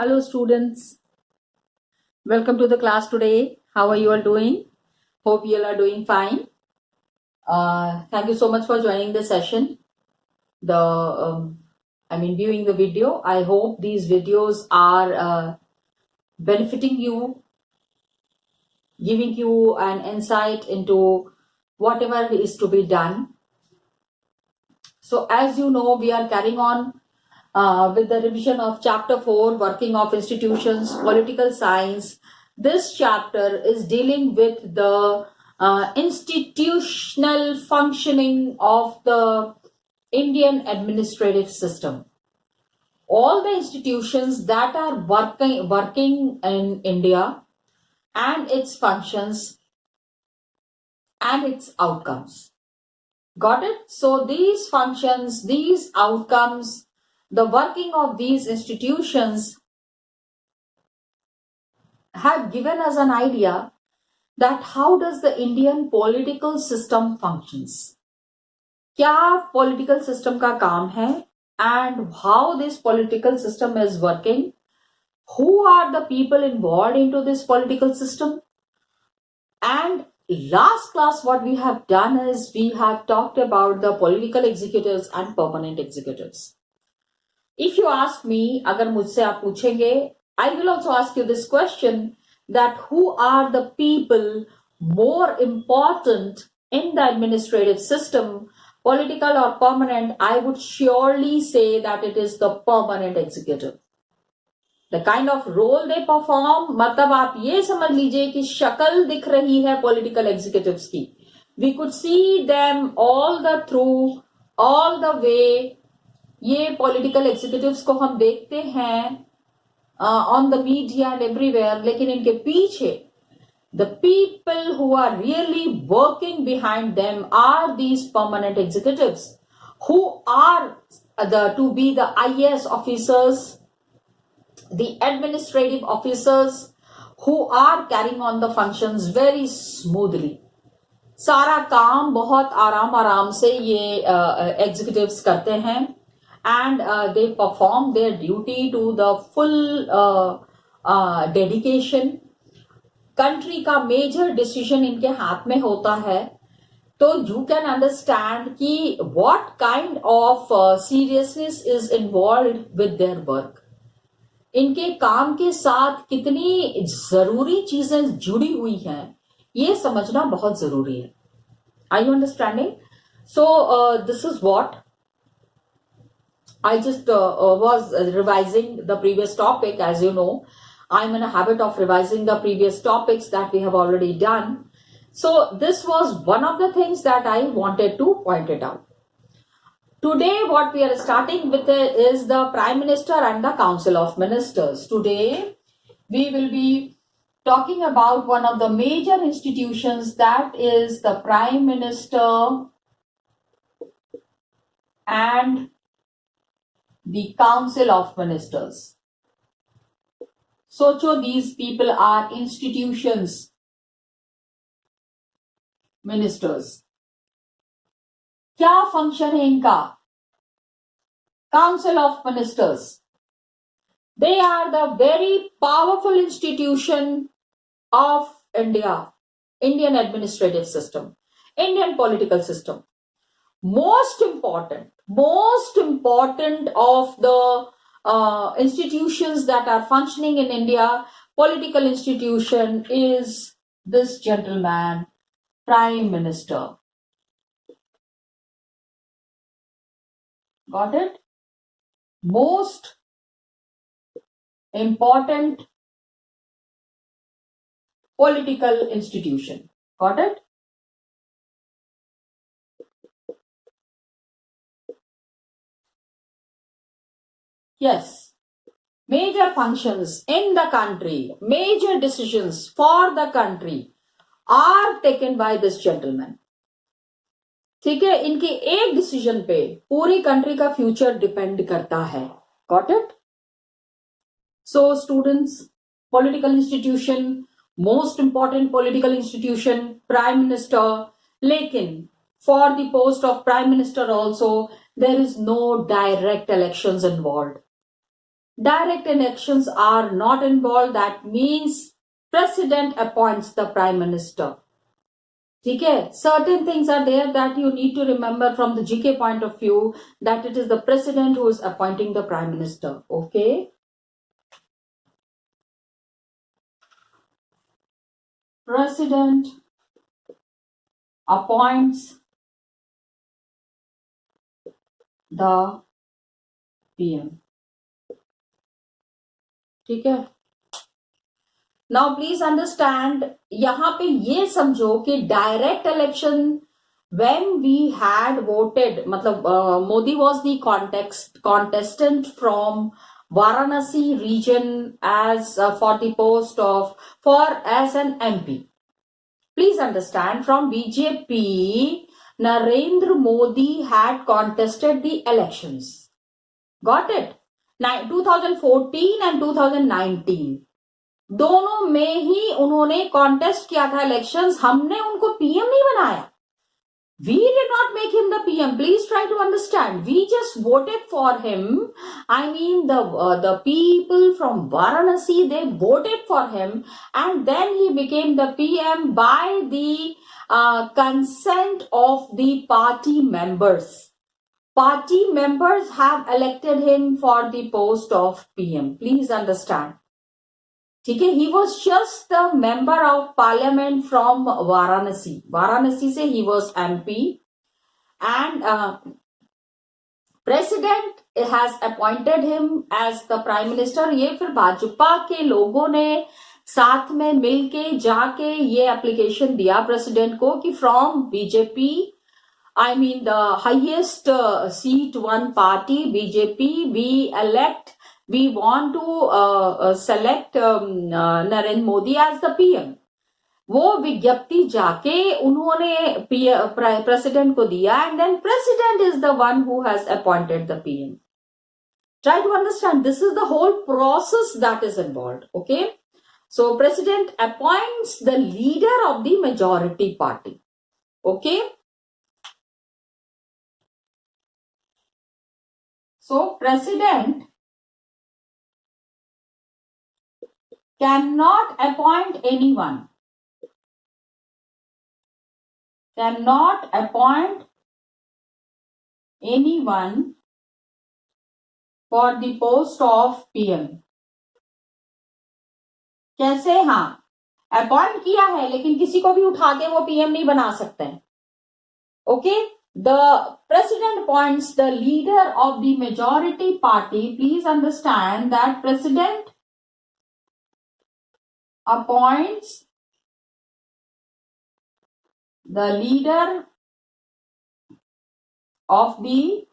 Hello students, welcome to the class today. How are you all doing? Hope you all are doing fine. Thank you so much for joining the session. Viewing the video. I hope these videos are benefiting you, giving you an insight into whatever is to be done. So as you know, we are carrying on with the revision of chapter 4, working of institutions, political science. This chapter is dealing with the institutional functioning of the Indian administrative system. All the institutions that are working in India and its functions and its outcomes. Got it? So these functions, these outcomes, the working of these institutions have given us an idea that how does the Indian political system functions. क्या political system का काम है and how this political system is working. Who are the people involved into this political system? And last class what we have done is we have talked about the political executives and permanent executives. If you ask me, अगर मुझसे आप पूछेंगे, I will also ask you this question that who are the people more important in the administrative system, political or permanent, I would surely say that it is the permanent executive. The kind of role they perform, मतलब आप ये समझ लीजिए कि शक्ल दिख रही है political executives की. We could see them all the way. ये political executives को हम देखते हैं on the media and everywhere, लेकिन इनके पीछे the people who are really working behind them are these permanent executives who are to be the IAS officers, the administrative officers who are carrying on the functions very smoothly. सारा काम बहुत आराम से ये executives करते हैं and they perform their duty to the full dedication. Country का major decision इनके हाथ में होता है, तो you can understand कि what kind of seriousness is involved with their work. इनके काम के साथ कितनी जरूरी चीजें जुड़ी हुई हैं, ये समझना बहुत जरूरी है. Are you understanding? So this is what I just was revising the previous topic. As you know, I'm in a habit of revising the previous topics that we have already done. So this was one of the things that I wanted to point it out. Today, what we are starting with is the Prime Minister and the Council of Ministers. Today, we will be talking about one of the major institutions, that is the Prime Minister and the Council of Ministers. Socho, these people are institutions, ministers. क्या function है इनका? Council of Ministers. They are the very powerful institution of India, Indian administrative system, Indian political system. Most important of the institutions that are functioning in India, political institution, is this gentleman, Prime Minister. Got it? Most important political institution. Got it? Yes. Major functions in the country, major decisions for the country are taken by this gentleman. ठीक है, इनके एक decision पे पूरी country का future depend करता है. Got it? So students, political institution, most important political institution, prime minister. लेकिन for the post of prime minister also there is no direct elections involved. direct elections are not involved. That means president appoints the prime minister. ठीक है, certain things are there that you need to remember from the GK point of view, that it is the president who is appointing the prime minister. Okay, president appoints the PM. ठीक है, now please understand, यहां पे ये समझो कि direct election when we had voted, मतलब Modi was the contestant from Varanasi region as for the post of as an MP. Please understand, from BJP, Narendra Modi had contested the elections. Got it? 2014 and 2019 दोनों में ही उन्होंने contest किया था elections. हमने उनको PM नहीं बनाया. We did not make him the PM. Please try to understand. We just voted for him. I mean, the people from Varanasi, they voted for him, and then he became the PM by the consent of the party members. Party members have elected him for the post of PM. Please understand. ठीक है, he was just the member of parliament from Varanasi. Varanasi से he was MP, and president has appointed him as the prime minister. ये फिर भाजपा के लोगों ने साथ में मिलके जाके ये एप्लीकेशन दिया प्रेसिडेंट को कि from BJP, I mean the highest seat one party, BJP, we want to select Narendra Modi as the PM. वो विज्ञप्ति जाके उन्होंने प्रेसिडेंट को दिया, and then president is the one who has appointed the PM. Try to understand, this is the whole process that is involved. Okay, so president appoints the leader of the majority party. Okay, so president cannot appoint anyone, cannot appoint anyone for the post of PM. कैसे? हाँ, appoint किया है लेकिन किसी को भी उठा के वो PM नहीं बना सकते हैं. Okay, the president appoints the leader of the majority party. Please understand that president appoints the leader of the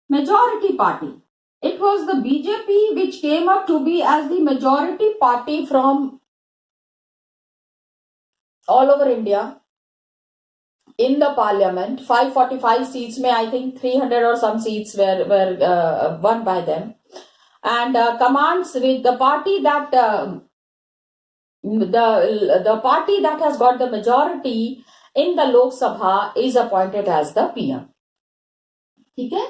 majority party. It was the BJP which came up to be as the majority party from all over India in the parliament. 545 seats में I think 300 or some seats were won by them. And commands with the party that the party that has got the majority in the Lok Sabha is appointed as the PM. ठीक है,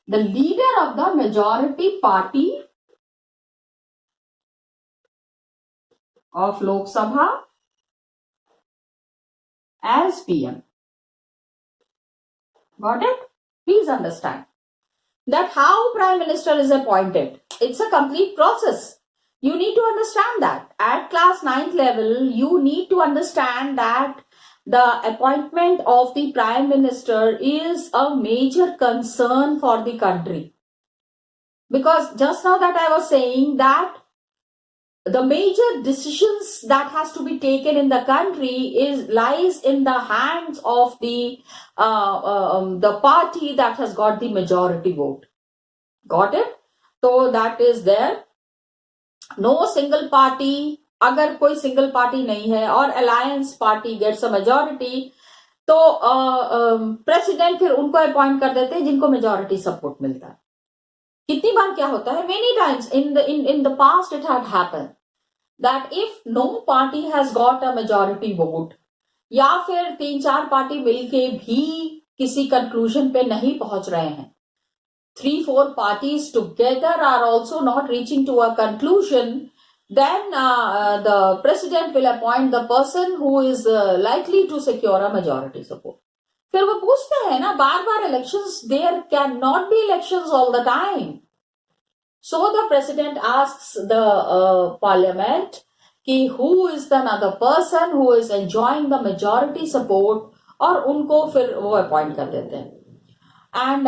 the leader of the majority party of Lok Sabha as PM. Got it? Please understand that how prime minister is appointed. It's a complete process. You need to understand that. At class 9th level, you need to understand that the appointment of the prime minister is a major concern for the country. Because just now that I was saying that the major decisions that has to be taken in the country lies in the hands of the party that has got the majority vote. Got it? So that is there. No single party, अगर कोई single party नहीं है और alliance party gets a majority, तो president फिर उनको appoint कर देते हैं जिनको मेजॉरिटी सपोर्ट मिलता है. कितनी बार क्या होता है, many times in the past it had happened that if no party has got a majority vote, या फिर 3-4 पार्टी मिलके भी किसी कंक्लूजन पे नहीं पहुंच रहे हैं, 3-4 parties together are also not reaching to a conclusion, then the president will appoint the person who is likely to secure a majority support. फिर वो पूछते हैं ना बार बार elections, there cannot be elections all the time. So the president asks the parliament कि who is the another person who is enjoying the majority support, और उनको फिर वो अपॉइंट कर देते हैं. एंड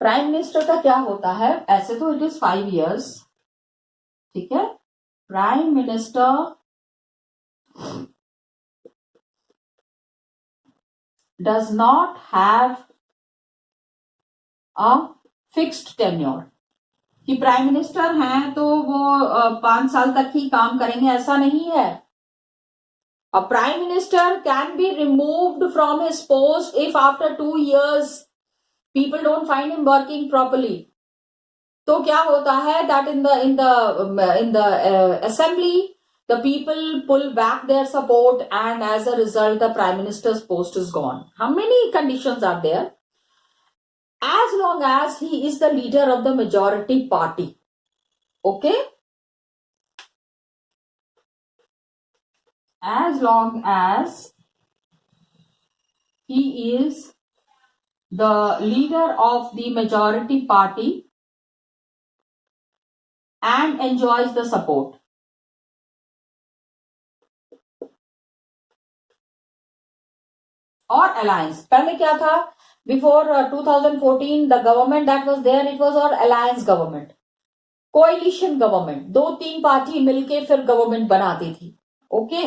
प्राइम मिनिस्टर का क्या होता है, ऐसे तो इट इज 5 years, ठीक है. Prime minister does not have a fixed tenure, कि प्राइम मिनिस्टर हैं तो वो 5 साल तक ही काम करेंगे, ऐसा नहीं है. A prime minister can be removed from his post if after 2 years people don't find him working properly. तो क्या होता है that in the assembly the people pull back their support and as a result the prime minister's post is gone. How many conditions are there? As long as he is the leader of the majority party. Okay? As long as he is the leader of the majority party and enjoys the support. और alliance, पहले क्या था, before 2014 the government that was there, it was all alliance government, coalition government, 2-3 party मिलके फिर government बनाती थी. Okay,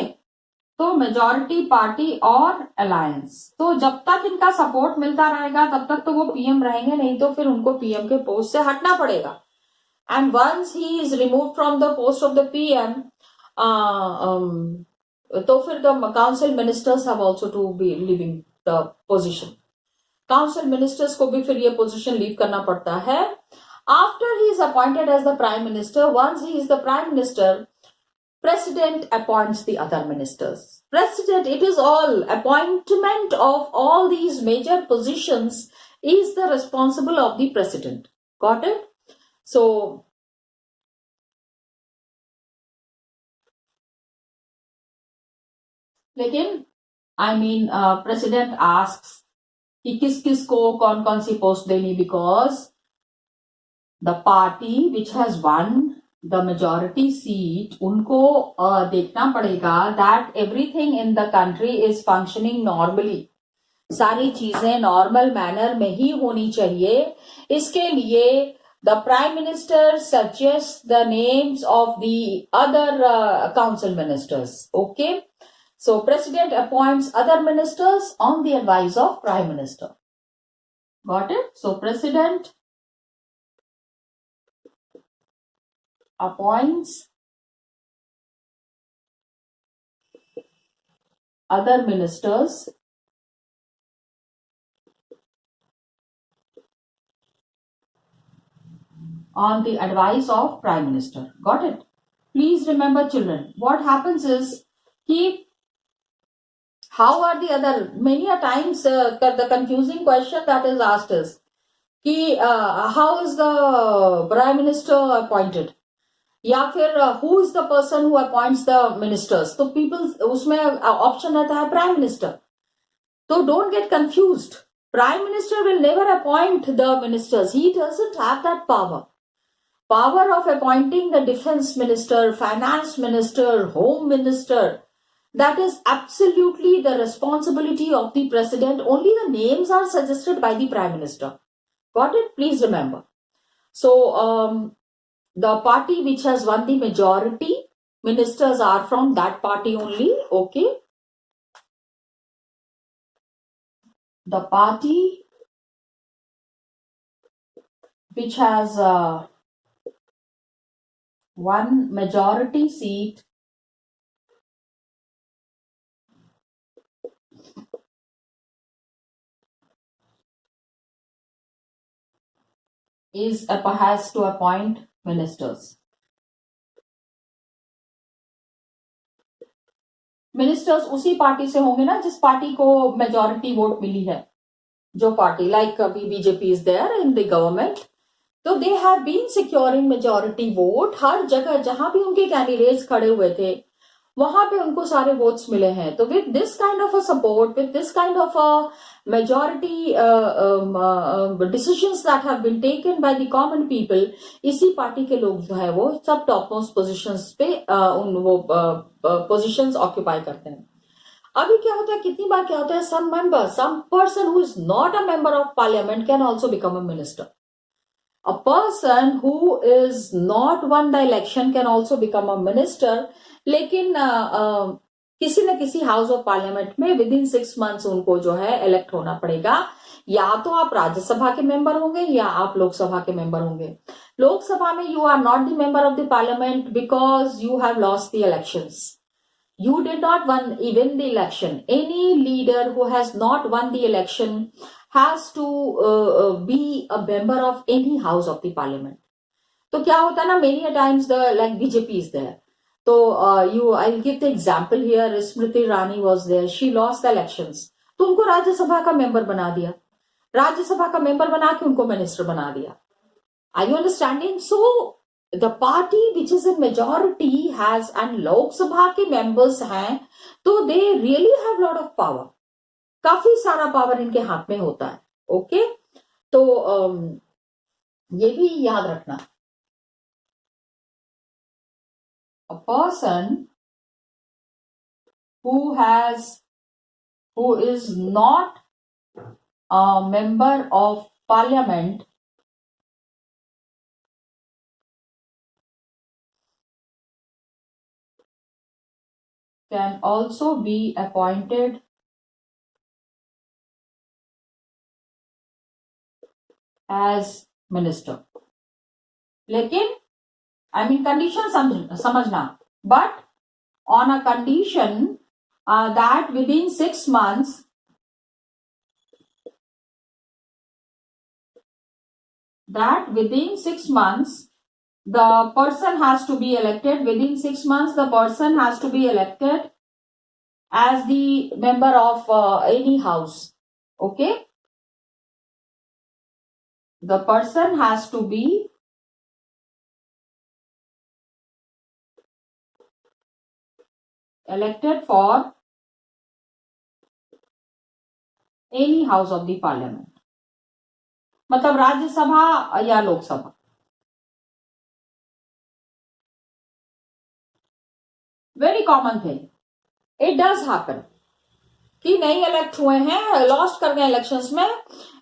तो majority party और अलायंस, तो जब तक इनका सपोर्ट मिलता रहेगा तब तक तो वो पीएम रहेंगे, नहीं तो फिर उनको पीएम के पोस्ट से हटना पड़ेगा. And once he is remove from the post of the PM, तो फिर the council ministers have also to be living the position. Council ministers को भी फिर ये पोजीशन लीव करना पड़ता है. After he is appointed as the prime minister, once he is the prime minister, President appoints the other ministers. President, it is all appointment of all these major positions is the responsible of the president. Got it? So, लेकिन president asks कि किस किस को कौन कौन सी post देनी, because the party which has won the majority seat, उनको देखना पड़ेगा that everything in the country is functioning normally. सारी चीजें नॉर्मल मैनर में ही होनी चाहिए. इसके लिए the prime minister suggests the names of the other council ministers. Okay, so president appoints other ministers on the advice of prime minister. Got it? So president appoints other ministers on the advice of prime minister. Got it? Please remember, children, what happens is how are the other, many a times the confusing question that is asked is how is the prime minister appointed, या फिर who is the person who appoints the ministers. तो people उसमें option रहता है prime minister. तो don't get confused. Prime minister will never appoint the ministers. He doesn't have that power. Power of appointing the defense minister, finance minister, home minister, that is absolutely the responsibility of the president. Only the names are suggested by the prime minister. Got it? Please remember. So, the party which has won the majority, ministers are from that party only. Okay. The party which has one majority seat has to appoint ministers. Ministers उसी party से होंगे ना जिस party को majority vote मिली है. जो party like अभी BJP is there in the government, तो they have been securing majority vote हर जगह जहां भी उनके कैंडिडेट्स खड़े हुए थे वहां पे उनको सारे वोट्स मिले हैं. तो with this kind of a support, with this kind of a majority decisions that have been taken by the common people, इसी पार्टी के लोग जो है वो सब टॉप मोस्ट पोजिशंस पे उन वो पोजिशंस ऑक्यूपाई करते हैं. अभी क्या होता है, कितनी बार क्या होता है, some member, some person who is not a member of parliament can also become a minister. A person who is not won the election can also become a minister. लेकिन किसी न किसी हाउस ऑफ पार्लियामेंट में with in 6 months उनको जो है elect होना पड़ेगा. या तो आप राज्यसभा के मेंबर होंगे या आप लोकसभा के मेंबर होंगे. लोकसभा में you are not the member of the parliament because you have lost the elections. You did not won even the election. Any leader who has not won the election has to be a member of any house of the parliament. तो क्या होता है ना, many a times the like BJP is there. तो I'll give the example here. Smriti Irani was there. She lost the elections. तो उनको राज्यसभा का member बना दिया. राज्यसभा का मेंबर बना के उनको मिनिस्टर बना दिया. Are you understanding? So the party which is in majority has, and Lok Sabha के members हैं, तो they really have lot of power. काफी सारा पावर इनके हाथ में होता है. ओके, तो ये भी याद रखना. A person who is not a member of parliament can also be appointed as minister. लेकिन condition समझना, but on a condition that within 6 months the person has to be elected. Within 6 months the person has to be elected as the member of any house. Okay, the person has to be elected for any house of the parliament. मतलब राज्यसभा या Lok Sabha. Very common thing, it does happen कि नहीं elect हुए हैं, lost कर गए elections में,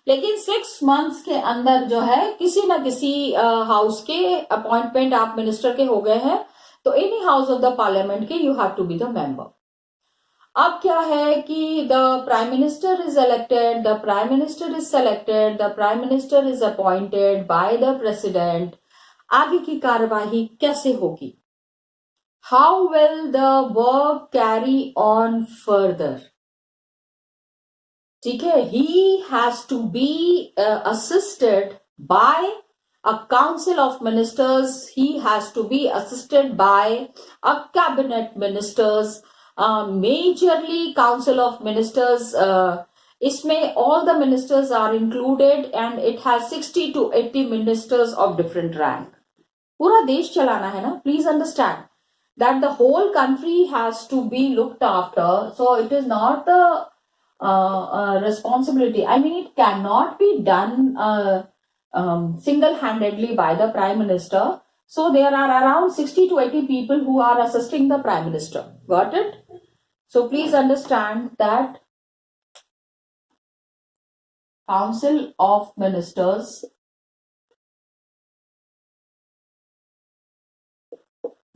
लेकिन 6 months के अंदर जो है किसी न किसी हाउस के अपॉइंटमेंट आप मिनिस्टर के हो गए हैं, तो any house of the parliament के you have to be the member. अब क्या है कि the prime minister is elected, the prime minister is selected, the prime minister is appointed by the president. आगे की कार्यवाही कैसे होगी? How will the work carry on further? ठीक है, he has to be assisted by a council of ministers. He has to be assisted by a cabinet ministers, majorly council of ministers. इसमें all the ministers are included and it has 60 to 80 ministers of different rank. पूरा देश चलाना है ना. Please understand that the whole country has to be looked after. So it is not the responsibility. It cannot be done single-handedly by the Prime Minister. So there are around 60 to 80 people who are assisting the Prime Minister. Got it? So please understand that Council of Ministers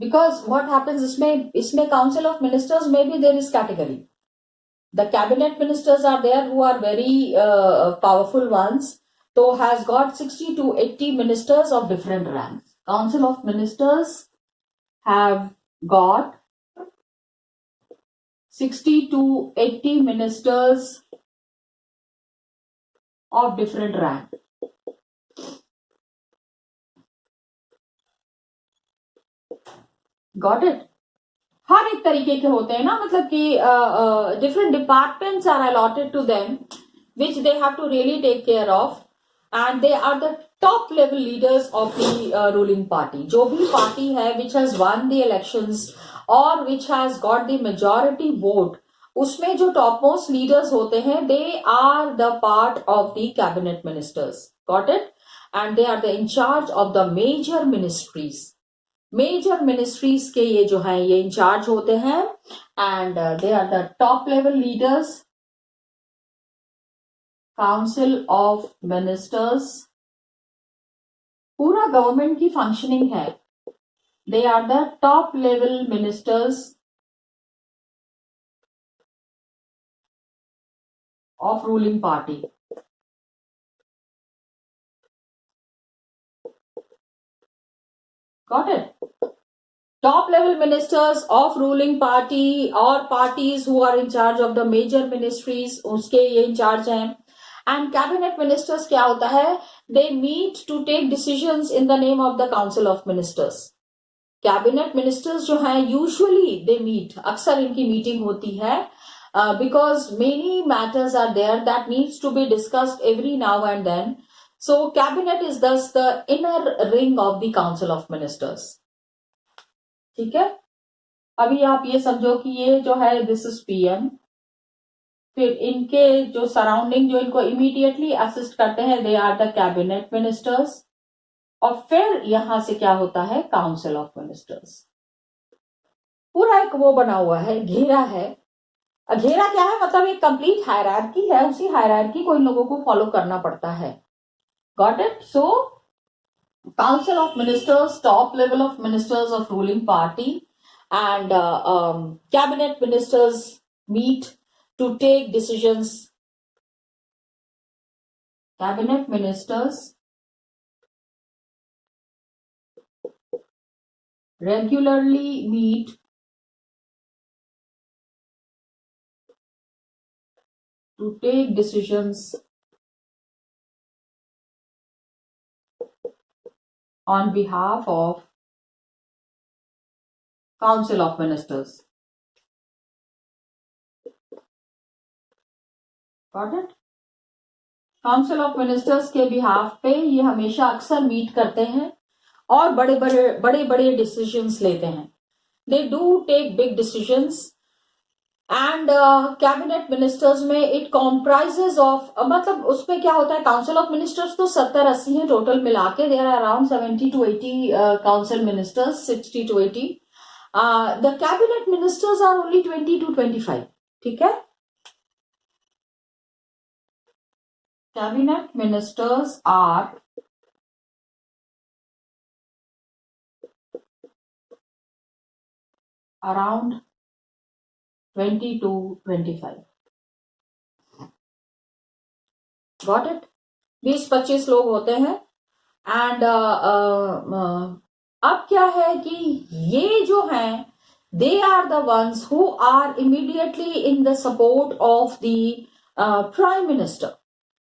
because what happens isme Council of Ministers, maybe there is category. The cabinet ministers are there who are very powerful ones. So has got 60 to 80 ministers of different ranks. Council of Ministers have got 60 to 80 ministers of different rank. Got it? हर एक तरीके के होते हैं ना, मतलब कि different departments are allotted to them. which they have to really take care of, and they are the top level leaders of the ruling party. जो भी party है which has won the elections or which has got the majority vote, उसमें जो top most leaders होते हैं, they are the part of the cabinet ministers. Got it? And they are the in charge of the major ministries. Major ministries के ये जो है ये in-charge होते हैं, and they are the top level leaders. Council of ministers पूरा government की functioning है. They are the top level ministers of ruling party. Got it? Top level ministers of ruling party or parties who are in charge of the major ministries, उसके ये in charge हैं. And cabinet ministers क्या होता है? They meet to take decisions in the name of the council of ministers. Cabinet ministers जो हैं usually they meet, अक्सर इनकी meeting होती है because many matters are there that needs to be discussed every now and then. So cabinet is thus the inner ring of the council of ministers. ठीक है. अभी आप ये समझो कि ये जो है दिस इज पीएम, फिर इनके जो सराउंडिंग जो इनको इमीडिएटली असिस्ट करते हैं they are the cabinet ministers, और फिर यहां से क्या होता है काउंसिल ऑफ मिनिस्टर्स. पूरा एक वो बना हुआ है, घेरा है. घेरा क्या है? मतलब एक कंप्लीट हायरार्की है, उसी हायरार्की को इन लोगों को फॉलो करना पड़ता है. Got it? So, Council of Ministers, top level of ministers of ruling party, and cabinet ministers meet to take decisions. Cabinet ministers regularly meet to take decisions on behalf of Council of Ministers. Got it? Council of Ministers के behalf पे ये हमेशा अक्सर meet करते हैं और बड़े बड़े डिसीजंस लेते हैं. They do take big decisions. And cabinet ministers में इट कॉम्प्राइजेज ऑफ, मतलब उसमें क्या होता है, काउंसिल ऑफ मिनिस्टर्स तो 70-80 हैं टोटल मिला के. There are around 70 to 80 council ministers, 60 to 80. The cabinet ministers are only 20 to 25. ठीक है. Cabinet ministers are around 20 to 25. Got it? 20-25 लोग होते हैं. एंड अब क्या है कि ये जो हैं they are the ones who are immediately in the support of the prime minister.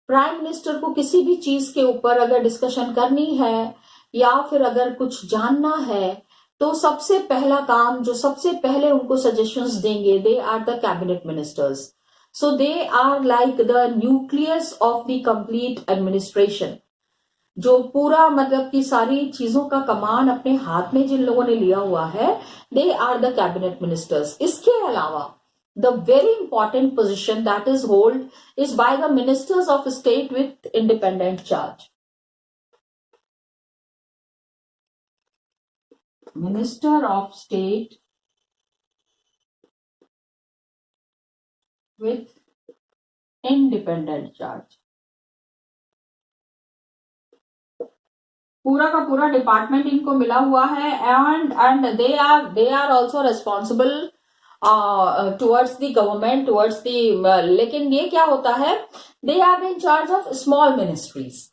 Prime minister को किसी भी चीज के ऊपर अगर डिस्कशन करनी है या फिर अगर कुछ जानना है तो सबसे पहला काम जो सबसे पहले उनको सजेशंस देंगे they are the cabinet ministers. So they are like the nucleus of the complete administration. जो पूरा मतलब की सारी चीजों का कमान अपने हाथ में जिन लोगों ने लिया हुआ है they are the cabinet ministers. इसके अलावा the very important position that is hold is by the ministers of state with independent charge. Minister of State with independent charge. पूरा का पूरा डिपार्टमेंट इनको मिला हुआ है and they are also responsible towards the government, towards the, लेकिन ये क्या होता है they are in charge of small ministries.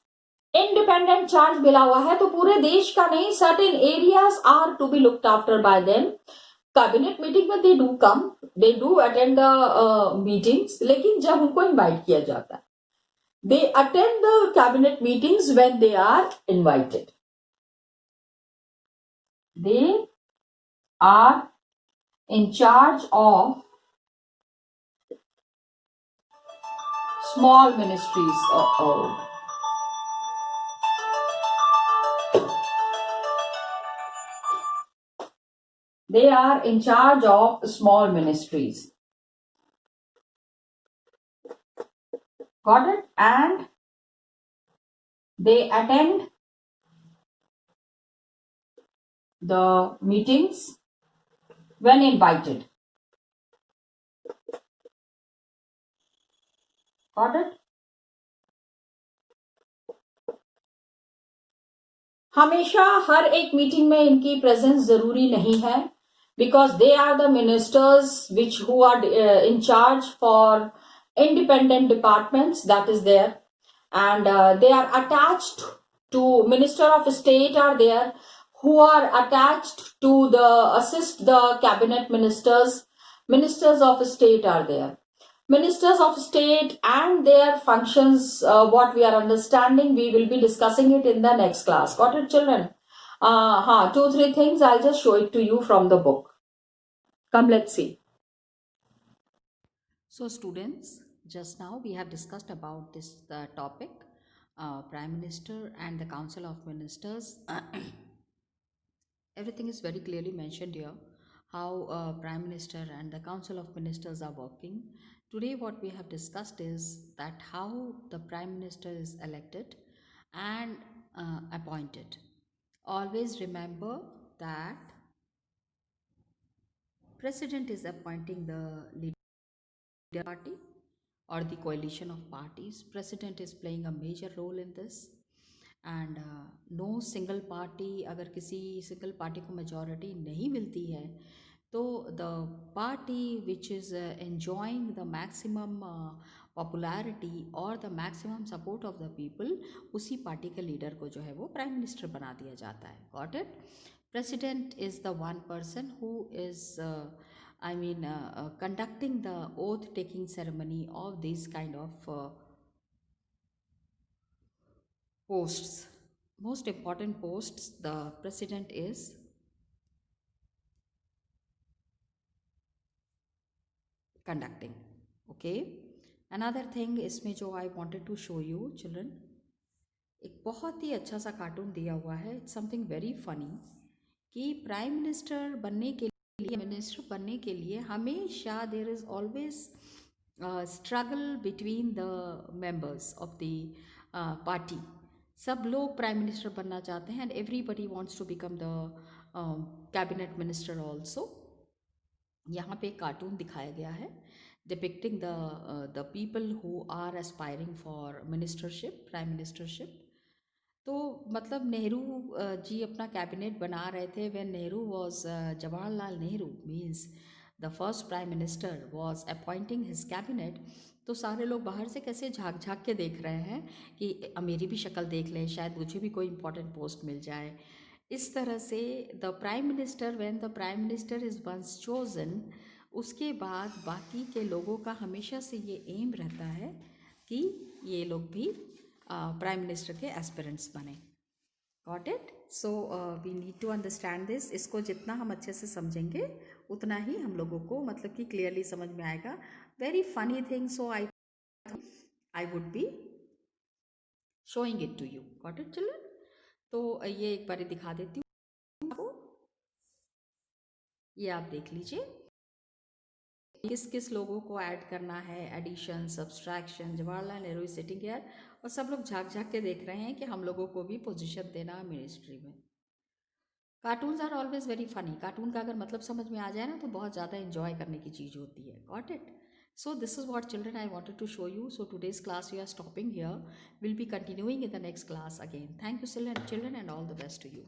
Independent charge मिला हुआ है तो पूरे देश का नहीं, certain areas are to be looked after by them. Cabinet meeting में they do come, they do attend the meetings, लेकिन जब उनको इनवाइट किया जाता है they attend the cabinet meetings when they are invited. They are in charge of small ministries. They are in charge of small ministries. Got it? And they attend the meetings when invited. Got it? हमेशा हर एक meeting में इनकी presence जरूरी नहीं है, because they are the ministers which who are in charge for independent departments that is there, and they are attached to minister of state are there who are attached to the assist the cabinet ministers of state are there. Ministers of state and their functions, what we are understanding, we will be discussing it in the next class. Got it, children? 2-3 things I'll just show it to you from the book. Come, let's see. So students, just now we have discussed about this topic, Prime Minister and the Council of Ministers. Everything is very clearly mentioned here, how Prime Minister and the Council of Ministers are working. Today what we have discussed is that how the Prime Minister is elected and appointed. Always remember that President is appointing the leader party or the coalition of parties. President is playing a major role in this, and no single party, अगर किसी single party को majority नहीं मिलती है तो the party which is enjoying the maximum popularity or the maximum support of the people, उसी party के leader को जो है वो प्राइम मिनिस्टर बना दिया जाता है. Got it? President is the one person who is conducting the oath taking ceremony of these kind of posts. Most important posts the president is conducting. Okay, another thing इसमें जो I wanted to show you children, एक बहुत ही अच्छा सा cartoon दिया हुआ है. It's something very funny कि प्राइम मिनिस्टर बनने के लिए हमेशा there is always struggle between the members of the party. सब लोग प्राइम मिनिस्टर बनना चाहते हैं and everybody wants to become the cabinet minister also. यहाँ पे कार्टून दिखाया गया है depicting the people who are aspiring for ministership, prime ministership. तो मतलब नेहरू जी अपना कैबिनेट बना रहे थे when Nehru was Jawaharlal Nehru means the first prime minister was appointing his cabinet. तो सारे लोग बाहर से कैसे झाँक झाँक के देख रहे हैं कि मेरी भी शक्ल देख लें, शायद मुझे भी कोई इंपॉर्टेंट पोस्ट मिल जाए. इस तरह से the prime minister when the prime minister is once chosen, उसके बाद बाकी के लोगों का हमेशा से ये एम रहता है कि ये लोग भी प्राइम मिनिस्टर के एस्पिरेंट्स बने. Got it? So we need to understand this. इसको जितना हम अच्छे से समझेंगे उतना ही हम लोगों को मतलब कि क्लियरली समझ में आएगा. Very funny thing, so I would be showing it to you. Got it children? तो ये एक बार दिखा देती हूँ आपको. ये आप देख लीजिए किस किस लोगों को ऐड करना है, addition, subtraction. Jawaharlal Nehru sitting here और सब लोग झाँक झाँक के देख रहे हैं कि हम लोगों को भी पोजीशन देना मिनिस्ट्री में. Cartoons are always very funny. Cartoon का अगर मतलब समझ में आ जाए ना तो बहुत ज़्यादा इन्जॉय करने की चीज़ होती है. Got it? So this is what children I wanted to show you. So today's class we are stopping here. We'll be continuing in the next class again. Thank you children and all the best to you.